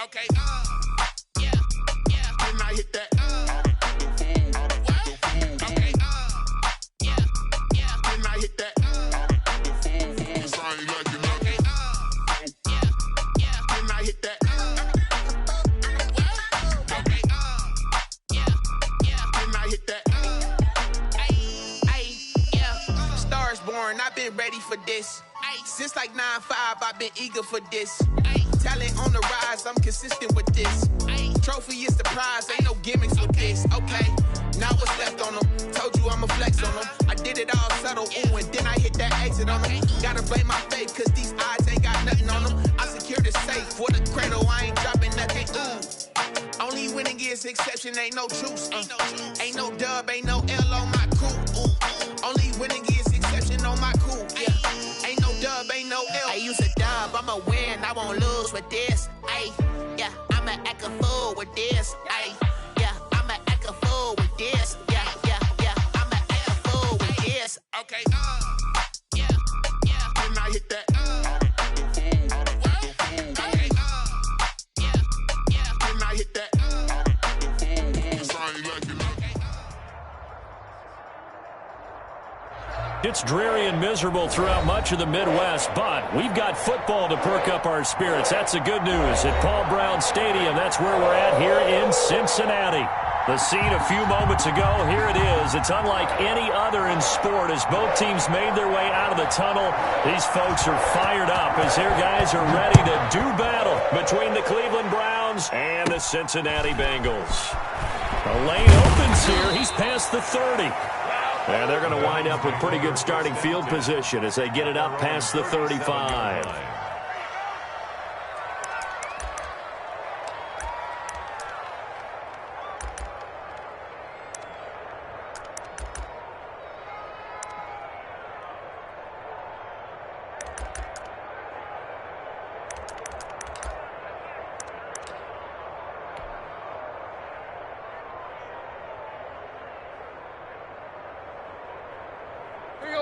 Okay, yeah, yeah. When I hit that, okay, yeah, yeah. When I hit that, it's ain't like it, okay, yeah, yeah. When I hit that, okay, yeah, yeah. When I hit that, yeah. Stars born, I've been ready for this. Since like 9-5, I've been eager for this. Talent on the rise, I'm consistent with this. Trophy is the prize, ain't no gimmicks with this. Okay, now what's left on them? Told you I'ma flex on them. I did it all subtle, ooh, and then I hit that exit on them. Gotta blame my faith, cause these odds ain't got nothing on them. I secured the safe for the cradle, I ain't dropping nothing, ooh. Only winning is exception, ain't no truce. Ain't no dub, ain't no L on my cool. Only winning is exception on my cool, yeah. Ain't no dub, ain't no L. I use a dub, I'ma win, I won't lose with this. Ay, yeah, I'ma act a fool with this. Ay, yeah, I'ma act a fool with this. Yeah, yeah, yeah, I'ma act a fool with this. Okay, yeah, yeah. When I hit that, okay, yeah, yeah. When I hit that, it's ain't like it. It's dreary and miserable throughout much of the Midwest, but we've got football to perk up our spirits. That's the good news. At Paul Brown Stadium, that's where we're at here in Cincinnati. The scene a few moments ago, here it is. It's unlike any other in sport as both teams made their way out of the tunnel. These folks are fired up as their guys are ready to do battle between the Cleveland Browns and the Cincinnati Bengals. The lane opens here. He's past the 30. And they're going to wind up with pretty good starting field position as they get it up past the 35.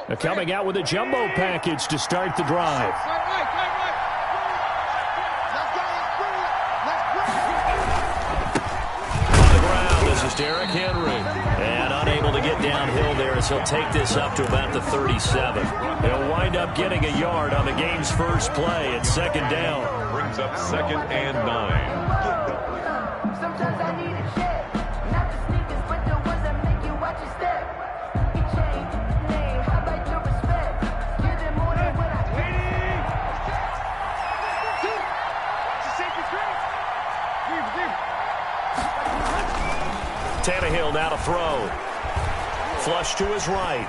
They're coming out with a jumbo package to start the drive. On the ground, this is Derrick Henry. And unable to get downhill there as he'll take this up to about the 37. He'll wind up getting a yard on the game's first play at second down. Brings up 2nd and 9. Sometimes I need a check. Not the sneakers, but the ones that make you watch your step. You change name, how about your respect? Give them more than what I Tannehill now to throw. Flush to his right.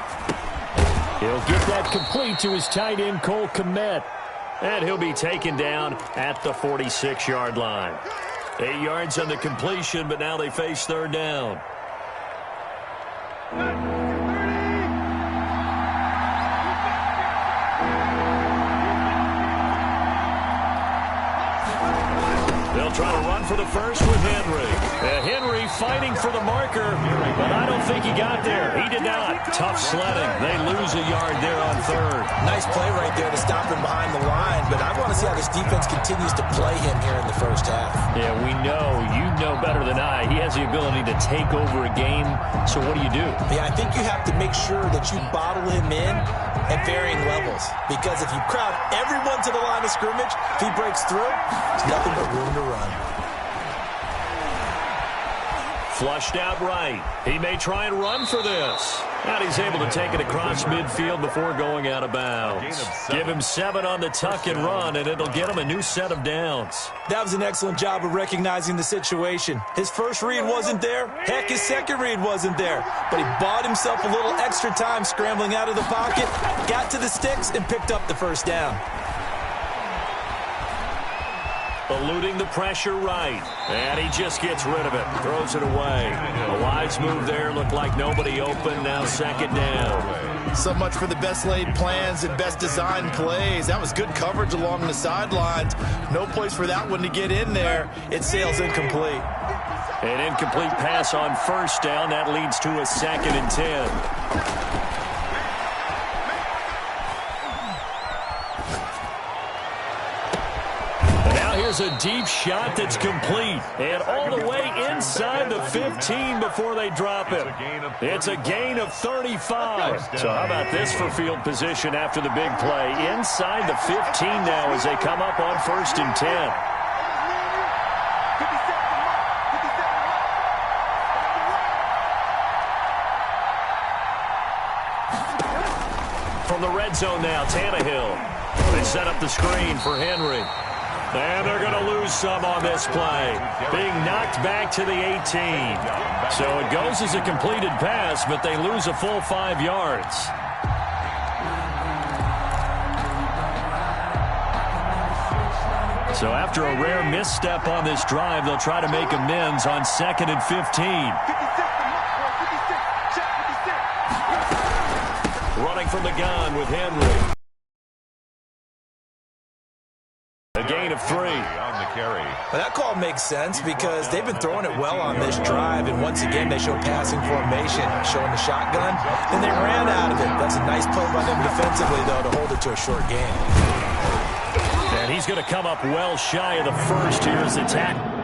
He'll get that complete to his tight end, Cole Kmet. And he'll be taken down at the 46-yard line. 8 yards on the completion, but now they face third down. They'll try to run for the first with Henry. Henry fighting for the marker, but I don't think he got there. He did not. Tough sledding. They lose a yard there on third. Nice play right there to stop him behind the line, but I want to see how this defense continues to play him here in the first half. Yeah, we know. You know better than I. He has the ability to take over a game, so what do you do? Yeah, I think you have to make sure that you bottle him in at varying levels, because if you crowd everyone to the line of scrimmage, if he breaks through, there's nothing but room to run. Flushed out right. He may try and run for this. And he's able to take it across midfield before going out of bounds. Give him 7 on the tuck and run, and it'll get him a new set of downs. That was an excellent job of recognizing the situation. His first read wasn't there. Heck, his second read wasn't there. But he bought himself a little extra time scrambling out of the pocket, got to the sticks, and picked up the first down. Eluding the pressure right. And he just gets rid of it. Throws it away. A wise move there. Looked like nobody open. Now second down. So much for the best laid plans and best designed plays. That was good coverage along the sidelines. No place for that one to get in there. It sails incomplete. An incomplete pass on first down. That leads to a 2nd and 10. There's a deep shot that's complete. And all the way inside the 15 before they drop him. It's a gain of 35. So how about this for field position after the big play? Inside the 15 now as they come up on 1st and 10. From the red zone now, Tannehill. They set up the screen for Henry. And they're going to lose some on this play. Being knocked back to the 18. So it goes as a completed pass, but they lose a full 5 yards. So after a rare misstep on this drive, they'll try to make amends on 2nd and 15. Running from the gun with Henry. A gain of 3. On the carry. Well, that call makes sense because they've been throwing it well on this drive, and once again they show passing formation, showing the shotgun, and they ran out of it. That's a nice play by them defensively, though, to hold it to a short game. And he's going to come up well shy of the first here as the tackle.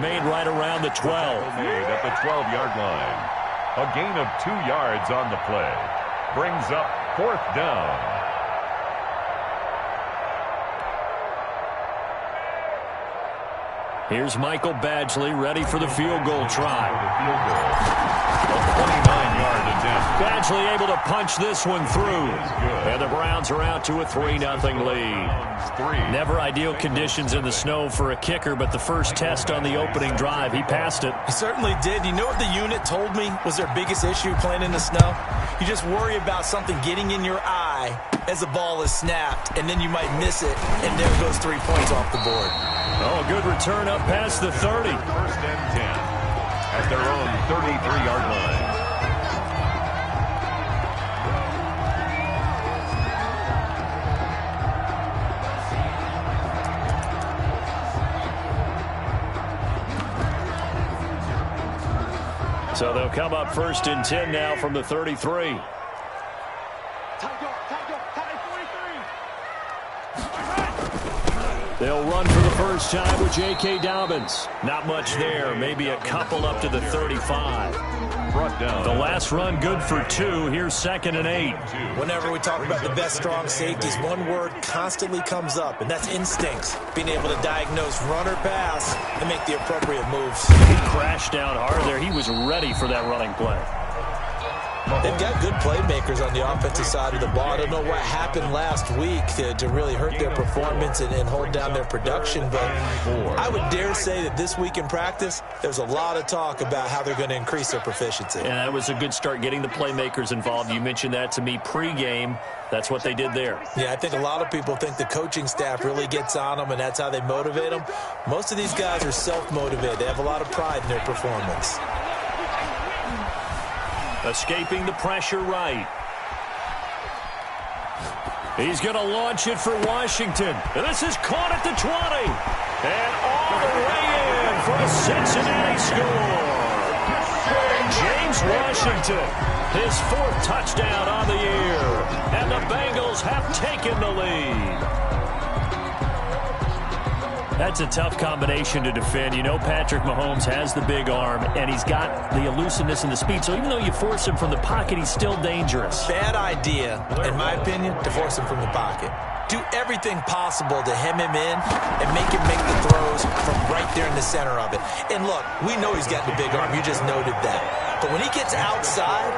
Made right around the 12. Made at the 12-yard line. A gain of 2 yards on the play. Brings up 4th down. Here's Michael Badgley ready for the field goal try. A 29-yard attempt. Badgley able to punch this one through. And the Browns are out to a 3-0 lead. Never ideal conditions in the snow for a kicker, but the first test on the opening drive, he passed it. He certainly did. You know what the unit told me was their biggest issue playing in the snow? You just worry about something getting in your eye as the ball is snapped, and then you might miss it, and there goes 3 points off the board. Oh, good return up past the 30. First and 10 at their own 33-yard line. So they'll come up first and 10 now from the 33. They'll run for the first time with J.K. Dobbins. Not much there, maybe a couple up to the 35. Brought down. The last run good for 2. Here's 2nd and 8. Whenever we talk about the best strong safeties, one word constantly comes up, and that's instincts. Being able to diagnose run or pass and make the appropriate moves. He crashed down hard there. He was ready for that running play. They've got good playmakers on the offensive side of the ball. I don't know what happened last week to really hurt their performance and hold down their production, but I would dare say that this week in practice, there's a lot of talk about how they're going to increase their proficiency. And that was a good start getting the playmakers involved. You mentioned that to me pregame. That's what they did there. Yeah, I think a lot of people think the coaching staff really gets on them, and that's how they motivate them. Most of these guys are self-motivated. They have a lot of pride in their performance. Escaping the pressure right. He's going to launch it for Washington. And this is caught at the 20. And all the way in for a Cincinnati score. James Washington, his 4th touchdown on the year. And the Bengals have taken the lead. That's a tough combination to defend. You know Patrick Mahomes has the big arm, and he's got the elusiveness and the speed. So even though you force him from the pocket, he's still dangerous. Bad idea, in my opinion, to force him from the pocket. Do everything possible to hem him in and make him make the throws from right there in the center of it. And look, we know he's got the big arm. You just noted that. But when he gets outside,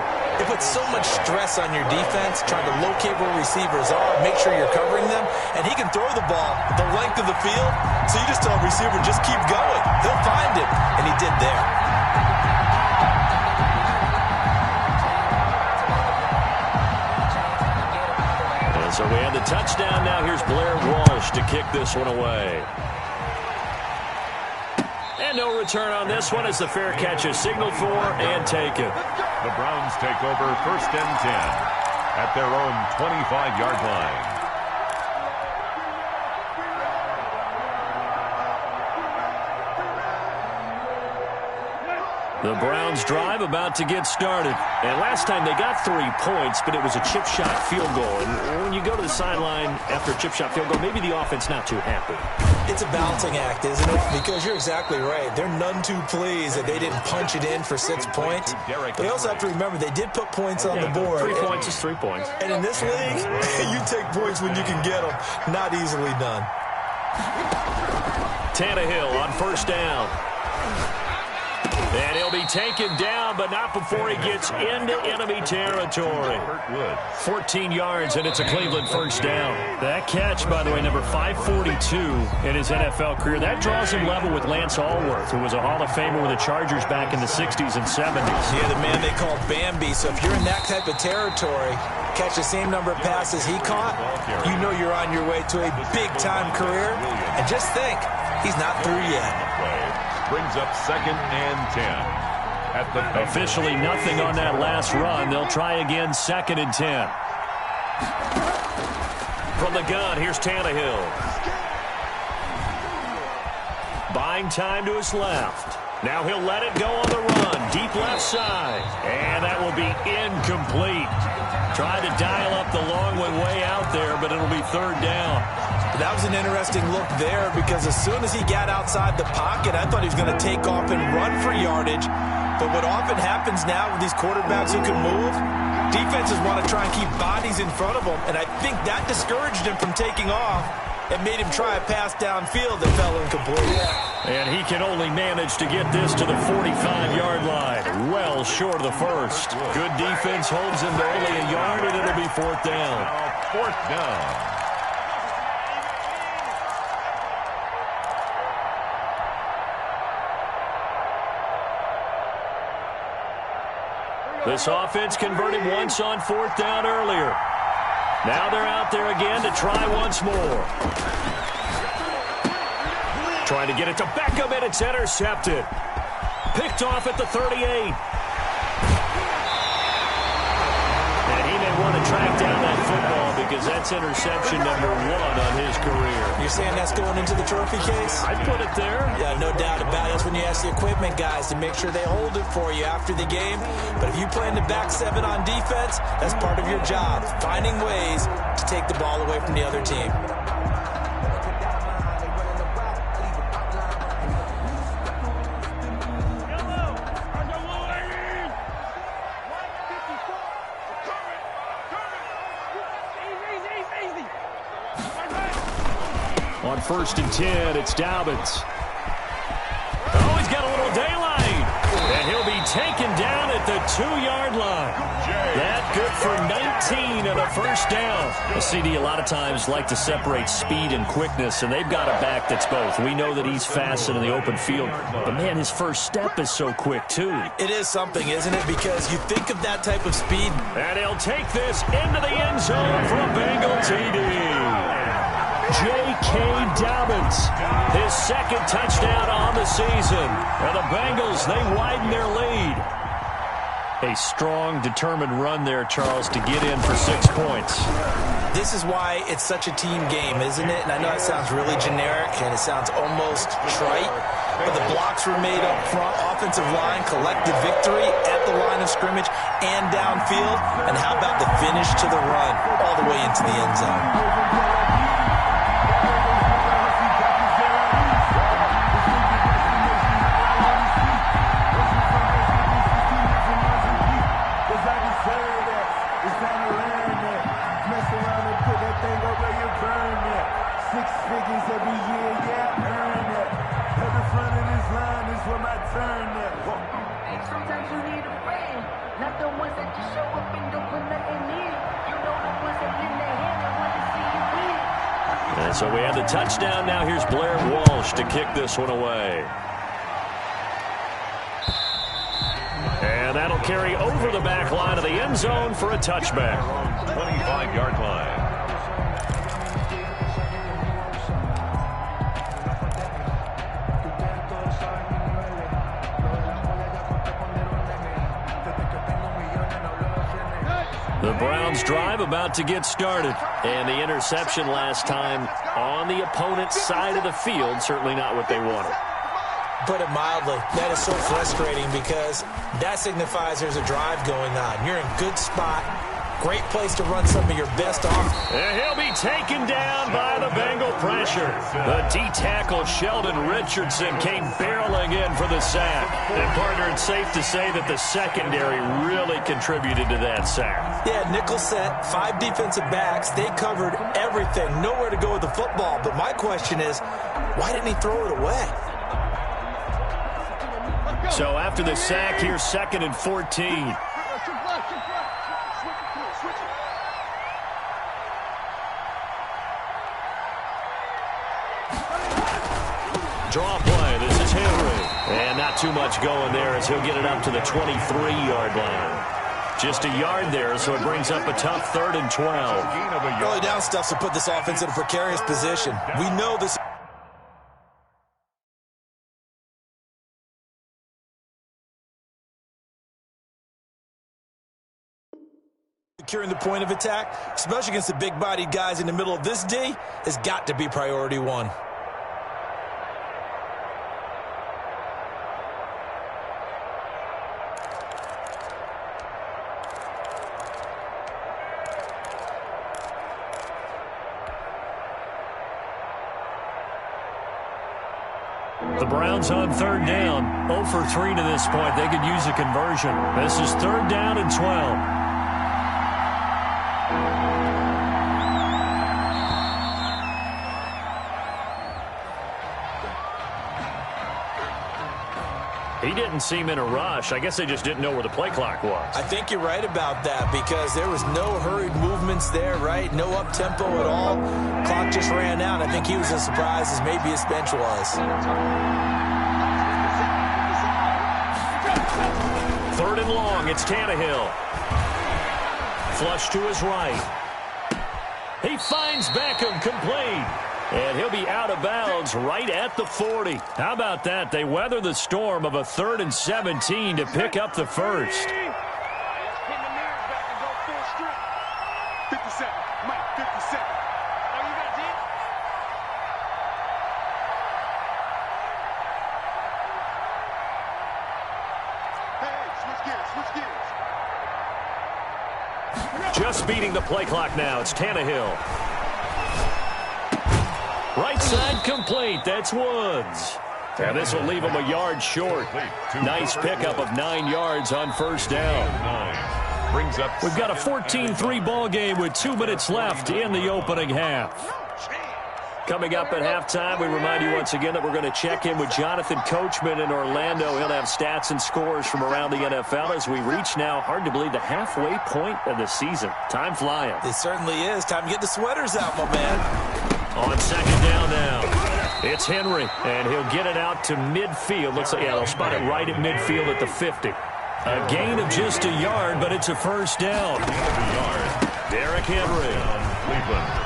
it puts so much stress on your defense trying to locate where receivers are, make sure you're covering them, and he can throw the ball the length of the field, so you just tell a receiver, just keep going. He'll find it, and he did there. And so we have the touchdown. Now here's Blair Walsh to kick this one away. And no return on this one as the fair catch is signaled for and taken. The Browns take over first and 10 at their own 25-yard line. The Browns drive about to get started. And last time they got 3 points, but it was a chip shot field goal. And when you go to the sideline after a chip shot field goal, maybe the offense not too happy. It's a balancing act, isn't it? Because you're exactly right. They're none too pleased that they didn't punch it in for 6 points. But you also have to remember they did put points on the board. 3 points is 3 points. And in this league, you take points when you can get them. Not easily done. Tannehill on first down. And he'll be taken down, but not before he gets into enemy territory. 14 yards, and it's a Cleveland first down. That catch, by the way, number 542 in his NFL career. That draws him level with Lance Allworth, who was a Hall of Famer with the Chargers back in the 60s and 70s. Yeah, the man they called Bambi. So if you're in that type of territory, catch the same number of passes he caught, you know you're on your way to a big-time career. And just think, he's not through yet. Brings up 2nd and 10. At the officially nothing on that last run. They'll try again 2nd and 10. From the gun, here's Tannehill. Buying time to his left. Now he'll let it go on the run. Deep left side. And that will be incomplete. Tried to dial up the long one way out there, but it'll be 3rd down. That was an interesting look there because as soon as he got outside the pocket, I thought he was going to take off and run for yardage. But what often happens now with these quarterbacks who can move, defenses want to try and keep bodies in front of them, and I think that discouraged him from taking off and made him try a pass downfield that fell incomplete. And he can only manage to get this to the 45-yard line. Well short of the first. Good defense holds him to only a yard, and it'll be fourth down. Fourth down. This offense converted once on fourth down earlier. Now they're out there again to try once more. Trying to get it to Beckham, and it's intercepted. Picked off at the 38. And he may want to track down that football because that's interception number 1 on his career. You're saying that's going into the trophy case? I'd put it there. Yeah, no doubt about it. That's when you ask the equipment guys to make sure they hold it for you after the game. But if you play in the back 7 on defense, that's part of your job, finding ways to take the ball away from the other team. On 1st and 10, it's Dobbins. Oh, he's got a little daylight. And he'll be taken down at the 2-yard line. That good for 19 and a first down. The CD a lot of times like to separate speed and quickness, and they've got a back that's both. We know that he's fast and in the open field, but, man, his first step is so quick, too. It is something, isn't it? Because you think of that type of speed. And he'll take this into the end zone for a Bengal TD. J.K. Dobbins, his second touchdown on the season. And the Bengals, they widen their lead. A strong, determined run there, Charles, to get in for 6 points. This is why it's such a team game, isn't it? And I know it sounds really generic and it sounds almost trite, but the blocks were made up front, offensive line, collective victory at the line of scrimmage and downfield. And how about the finish to the run all the way into the end zone? Sometimes you need a friend, not the ones that just show up and don't put nothing in. You know the ones that lend their hand and want to see you win. And so we have the touchdown. Now here's Blair Walsh to kick this one away. And that'll carry over the back line of the end zone for a touchback. 25-yard line. The Browns drive about to get started. And the interception last time on the opponent's side of the field, certainly not what they wanted. Put it mildly, that is so frustrating because that signifies there's a drive going on. You're in good spot. Great place to run some of your best off. And he'll be taken down by the Bengal pressure. The D-tackle Sheldon Richardson came barreling in for the sack. And, partner, it's safe to say that the secondary really contributed to that sack. Yeah, nickel set, 5 defensive backs. They covered everything. Nowhere to go with the football. But my question is, why didn't he throw it away? So after the sack, here's 2nd and 14. Draw play. This is Henry. And not too much going there as he'll get it up to the 23-yard line. Just a yard there, so it brings up a tough 3rd and 12. Early down stuff to put this offense in a precarious position. We know this. Securing the point of attack, especially against the big-bodied guys in the middle of this D, has got to be priority 1. The Browns on 3rd down. 0 for 3 to this point. They could use a conversion. This is 3rd down and 12. He didn't seem in a rush. I guess they just didn't know where the play clock was. I think you're right about that because there was no hurried movements there, right? No up-tempo at all. Clock just ran out. I think he was as surprised as maybe his bench was. Third and long. It's Tannehill. Flush to his right. He finds Beckham complete. And he'll be out of bounds right at the 40. How about that? They weather the storm of a 3rd and 17 to pick up the first. Just beating the play clock now. It's Tannehill. Right side complete. That's Woods. And this will leave him a yard short. Nice pickup of 9 yards on first down. We've got a 14-3 ball game with 2 minutes left in the opening half. Coming up at halftime, we remind you once again that we're going to check in with Jonathan Coachman in Orlando. He'll have stats and scores from around the NFL as we reach now, hard to believe, the halfway point of the season. Time flying. It certainly is. Time to get the sweaters out, my man. On second down now, it's Henry, and he'll get it out to midfield. Looks like, yeah, they'll spot it right at midfield at the 50. A gain of just a yard, but it's a first down. Derrick Henry. Cleveland.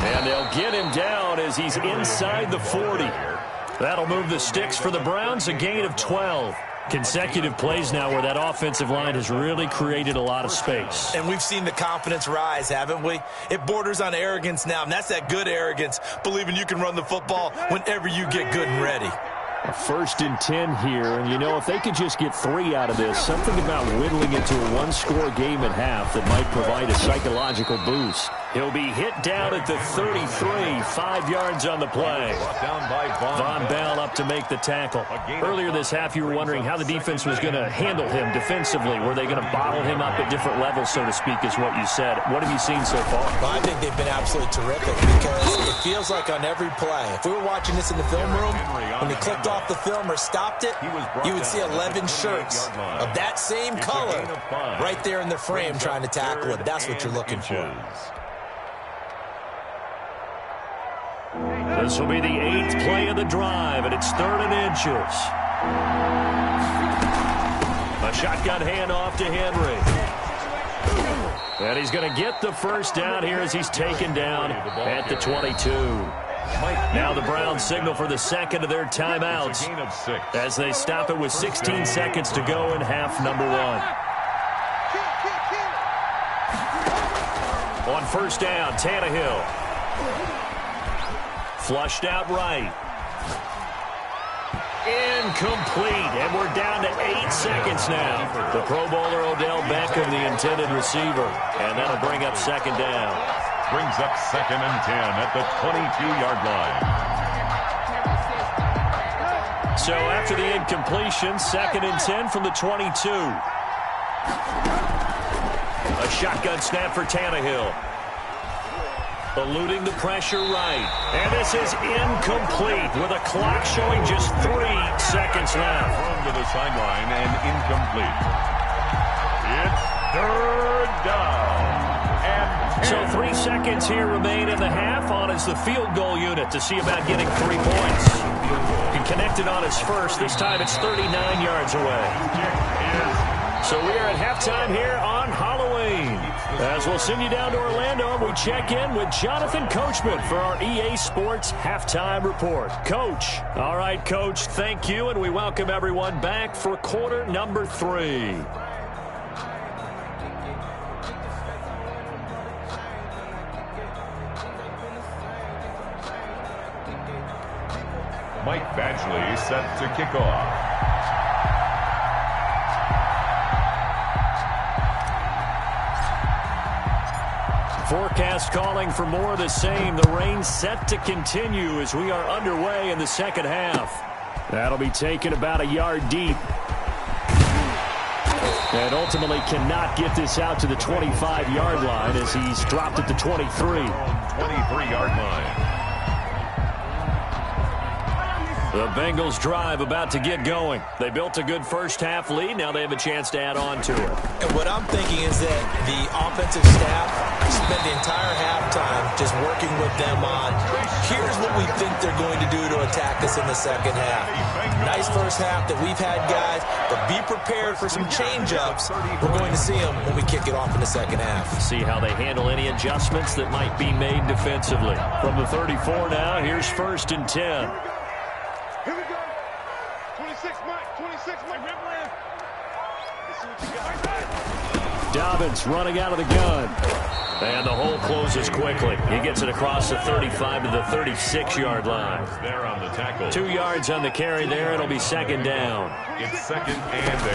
And they'll get him down as he's inside the 40. That'll move the sticks for the Browns, a gain of 12. Consecutive plays now where that offensive line has really created a lot of space. And we've seen the confidence rise, haven't we? It borders on arrogance now, and that's that good arrogance, believing you can run the football whenever you get good and ready. A 1st and 10 here, and you know, if they could just get 3 out of this, something about whittling it to a 1-score game at half that might provide a psychological boost. He'll be hit down at the 33, 5 yards on the play. Von Bell up to make the tackle. Earlier this half, you were wondering how the defense was going to handle him defensively. Were they going to bottle him up at different levels, so to speak, is what you said. What have you seen so far? Well, I think they've been absolutely terrific because it feels like on every play, if we were watching this in the film room, when they clicked off the film or stopped it, you would see 11 shirts of that same color right there in the frame trying to tackle it. That's what you're looking for. This will be the 8th play of the drive, and it's 3rd and inches. A shotgun handoff to Henry. And he's going to get the first down here as he's taken down at the 22. Now the Browns signal for the second of their timeouts as they stop it with 16 seconds to go in half number 1. On first down, Tannehill. Flushed out right. Incomplete, and we're down to 8 seconds now. The Pro Bowler Odell Beckham, the intended receiver, and that'll bring up second down. Brings up 2nd and 10 at the 22-yard line. So after the incompletion, 2nd and 10 from the 22. A shotgun snap for Tannehill. Eluding the pressure right. And this is incomplete with a clock showing just 3 seconds left. Thrown to the sideline and incomplete. It's 3rd down. And so 3 seconds here remain in the half on as the field goal unit to see about getting 3 points. He connected on his first. This time it's 39 yards away. So we are at halftime here on Halloween. As we'll send you down to Orlando, we check in with Jonathan Coachman for our EA Sports Halftime Report. Coach. All right, Coach, thank you, and we welcome everyone back for quarter number 3. Mike Badgley set to kick off. Forecast calling for more of the same. The rain set to continue as we are underway in the second half. That'll be taken about a yard deep. And ultimately cannot get this out to the 25-yard line as he's dropped at the 23. 23-yard line. The Bengals drive about to get going. They built a good first-half lead. Now they have a chance to add on to it. And what I'm thinking is that the offensive staff spent the entire halftime just working with them on, here's what we think they're going to do to attack us in the second half. Nice first half that we've had, guys, but be prepared for some change-ups. We're going to see them when we kick it off in the second half. See how they handle any adjustments that might be made defensively. From the 34 now, here's 1st and 10. Here we go. 26, Mike. 26, Mike. Ripland. Let's see what you got. Dobbins running out of the gun. And the hole closes quickly. He gets it across the 35 to the 36-yard line. There on the tackle. 2 yards on the carry there. It'll be 2nd down. It's 2nd and 8.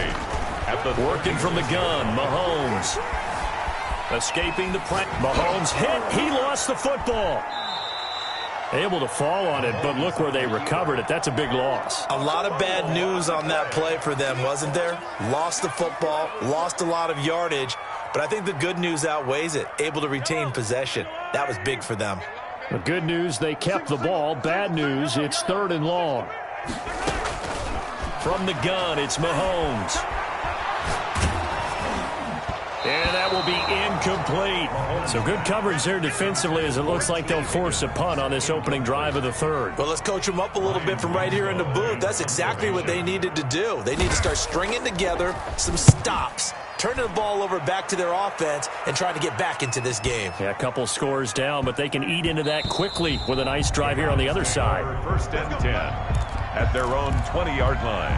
At the Working from the gun, Mahomes. Escaping the press. Mahomes hit. He lost the football. Able to fall on it, but look where they recovered it. That's a big loss. A lot of bad news on that play for them, wasn't there? Lost the football, lost a lot of yardage, but I think the good news outweighs it. Able to retain possession. That was big for them. The good news, they kept the ball. Bad news, it's 3rd and long. From the gun, it's Mahomes. And that will be incomplete. So good coverage there defensively as it looks like they'll force a punt on this opening drive of the 3rd. Well, let's coach them up a little bit from right here in the booth. That's exactly what they needed to do. They need to start stringing together some stops, turning the ball over back to their offense, and trying to get back into this game. Yeah, a couple scores down, but they can eat into that quickly with a nice drive here on the other side. 1st and 10 at their own 20-yard line.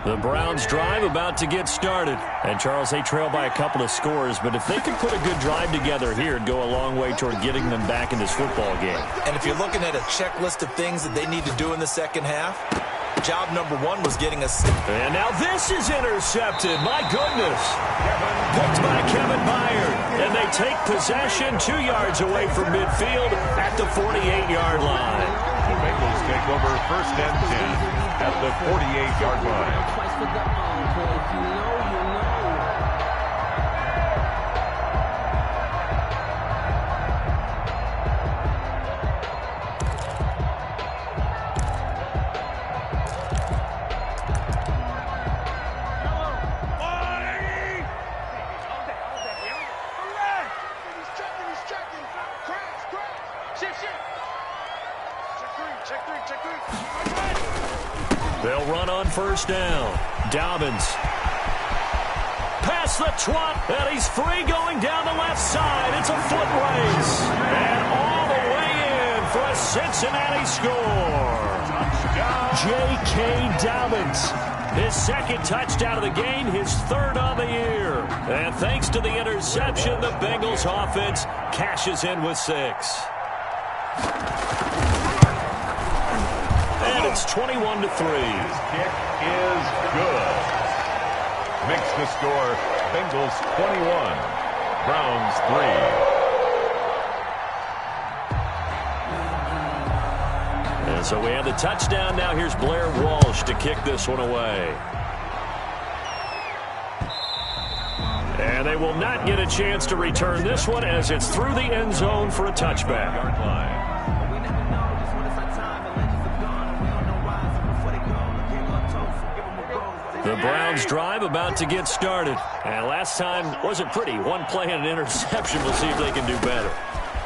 The Browns drive about to get started. And, Charles, they trail by a couple of scores, but if they could put a good drive together here, it'd go a long way toward getting them back in this football game. And if you're looking at a checklist of things that they need to do in the second half, job number 1 was getting us. And now this is intercepted. My goodness. Picked by Kevin Byard. And they take possession 2 yards away from midfield at the 48-yard line. The Bengals take over 1st and 10 at the 48-yard line. They'll run on 1st down. Dobbins. Past the 20, and he's free going down the left side. It's a foot race. And all the way in for a Cincinnati score. J.K. Dobbins. His 2nd touchdown of the game, his 3rd on the year. And thanks to the interception, the Bengals offense cashes in with 6. And it's 21-3. His kick is good. Makes the score Bengals 21, Browns 3. And so we have the touchdown. Now here's Blair Walsh to kick this one away. And they will not get a chance to return this one as it's through the end zone for a touchback. Yard line. The Browns drive about to get started. And last time wasn't pretty. One play and an interception. We'll see if they can do better.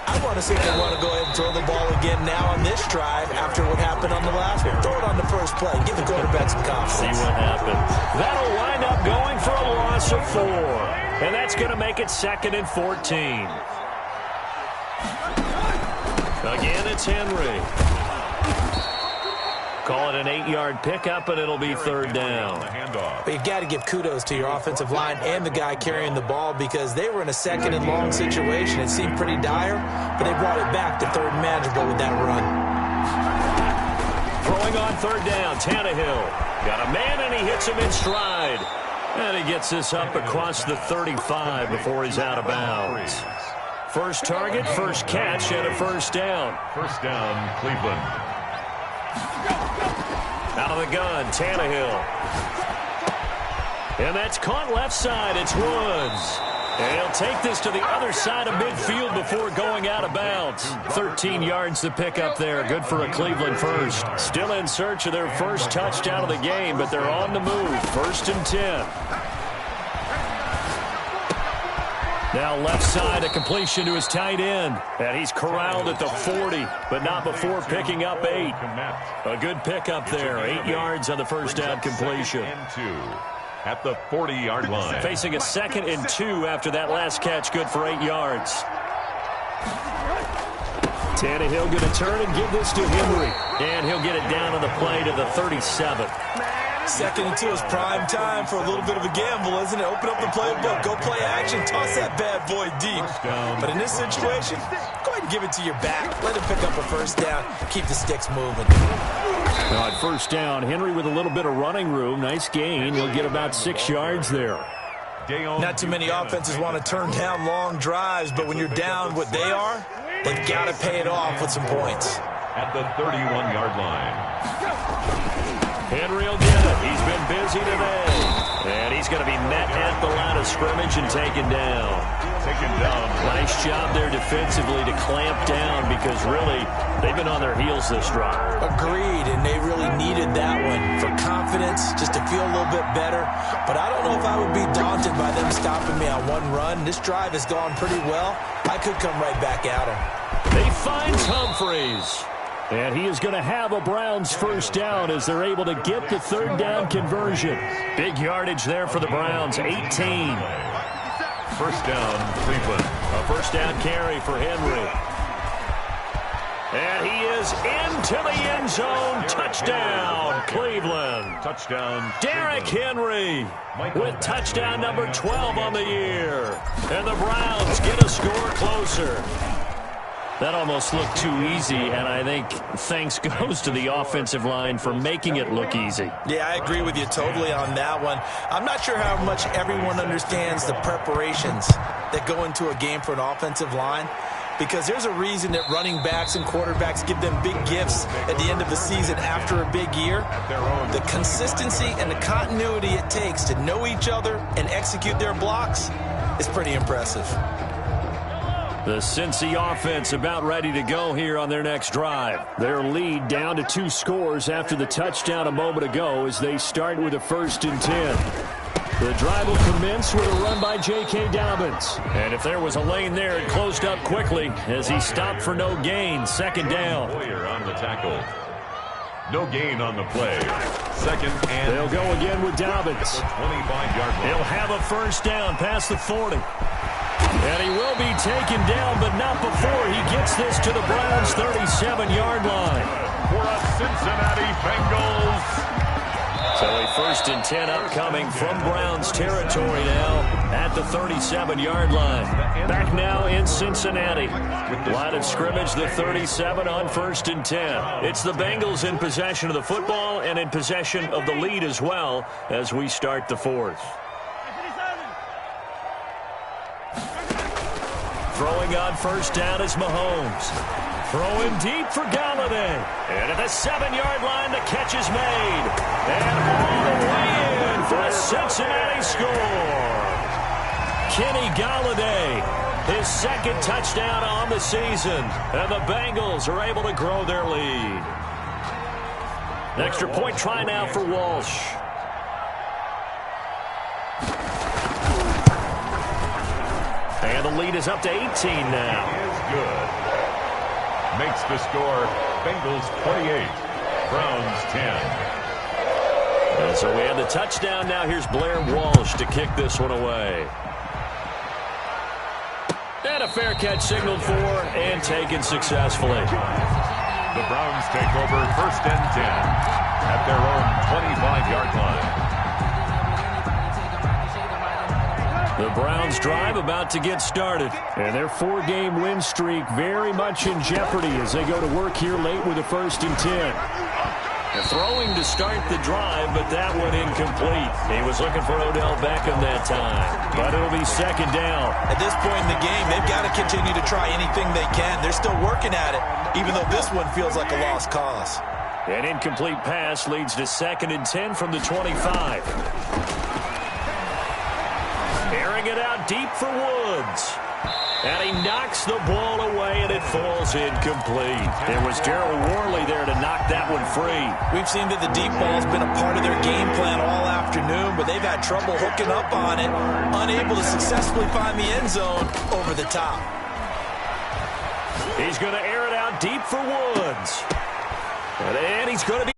I want to see if they want to go ahead and throw the ball again now on this drive after what happened on the last one. Throw it on the first play. Give the quarterback some confidence. See what happens. That'll wind up going for a loss of 4. And that's going to make it 2nd and 14. Again, it's Henry. Call it an 8-yard pickup, and it'll be 3rd down. But you got to give kudos to your offensive line and the guy carrying the ball because they were in a 2nd and long situation. It seemed pretty dire, but they brought it back to 3rd and manageable with that run. Throwing on 3rd down, Tannehill. Got a man, and he hits him in stride. And he gets this up across the 35 before he's out of bounds. First target, first catch, and a 1st down. 1st down, Cleveland. Out of the gun, Tannehill. And that's caught left side. It's Woods. And he'll take this to the other side of midfield before going out of bounds. 13 yards to pick up there. Good for a Cleveland first. Still in search of their first touchdown of the game, but they're on the move. 1st and 10. Now left side, a completion to his tight end. And he's corralled at the 40, but not before picking up 8. A good pickup there. 8 yards on the first down completion. At the 40-yard line. Facing a 2nd and 2 after that last catch, good for 8 yards. Tannehill going to turn and give this to Henry. And he'll get it down on the play to the 37. 2nd and 2 is prime time for a little bit of a gamble, isn't it? Open up the playbook, go play action, toss that bad boy deep. But in this situation, go ahead and give it to your back. Let him pick up a first down, keep the sticks moving. Now at first down, Henry with a little bit of running room. Nice gain. He'll get about 6 yards there. Not too many offenses want to turn down long drives, but when you're down what they are, they've got to pay it off with some points. At the 31-yard line. Henry will get it. He's been busy today. And he's going to be met at the line of scrimmage and taken down. Nice job there defensively to clamp down because really they've been on their heels this drive. Agreed, and they really needed that one for confidence, just to feel a little bit better. But I don't know if I would be daunted by them stopping me on one run. This drive has gone pretty well. I could come right back at them. They find Humphreys. And he is going to have a Browns first down as they're able to get the 3rd down conversion. Big yardage there for the Browns, 18. First down, Cleveland. A first down carry for Henry. And he is into the end zone. Touchdown, Cleveland. Touchdown, Derrick Henry with touchdown number 12 on the year. And the Browns get a score closer. That almost looked too easy, and I think thanks goes to the offensive line for making it look easy. Yeah, I agree with you totally on that one. I'm not sure how much everyone understands the preparations that go into a game for an offensive line, because there's a reason that running backs and quarterbacks give them big gifts at the end of the season after a big year. The consistency and the continuity it takes to know each other and execute their blocks is pretty impressive. The Cincy offense about ready to go here on their next drive. Their lead down to 2 scores after the touchdown a moment ago as they start with a 1st and 10. The drive will commence with a run by J.K. Dobbins. And if there was a lane there, it closed up quickly as he stopped for no gain. 2nd down. Boyer on the tackle. No gain on the play. 2nd and... They'll go again with Dobbins. 25-yard line. He'll have a first down past the 40. And he will be taken down, but not before he gets this to the Browns' 37-yard line. For a Cincinnati Bengals. So a 1st and 10 upcoming from Browns territory now at the 37-yard line. Back now in Cincinnati. Line of scrimmage, the 37 on 1st and 10. It's the Bengals in possession of the football and in possession of the lead as well as we start the 4th. Throwing on first down is Mahomes. Throwing deep for Galladay. And at the 7-yard line, the catch is made. And all the way in for a Cincinnati score. Kenny Galladay, his 2nd touchdown on the season. And the Bengals are able to grow their lead. An extra point try now for Walsh. And the lead is up to 18 now. Is good. Makes the score Bengals 28, Browns 10. And so we have the touchdown. Now here's Blair Walsh to kick this one away. And a fair catch signaled for and taken successfully. The Browns take over 1st and 10 at their own 25-yard line. The Browns drive about to get started. And their 4-game win streak very much in jeopardy as they go to work here late with a 1st and 10. Throwing to start the drive, but that one incomplete. He was looking for Odell Beckham that time. But it'll be 2nd down. At this point in the game, they've got to continue to try anything they can. They're still working at it, even though this one feels like a lost cause. An incomplete pass leads to 2nd and 10 from the 25. airing it out deep for Woods. And he knocks the ball away, and it falls incomplete. It was Darryl Worley there to knock that one free. We've seen that the deep ball's been a part of their game plan all afternoon, but they've had trouble hooking up on it, unable to successfully find the end zone over the top. He's going to air it out deep for Woods. And he's going to be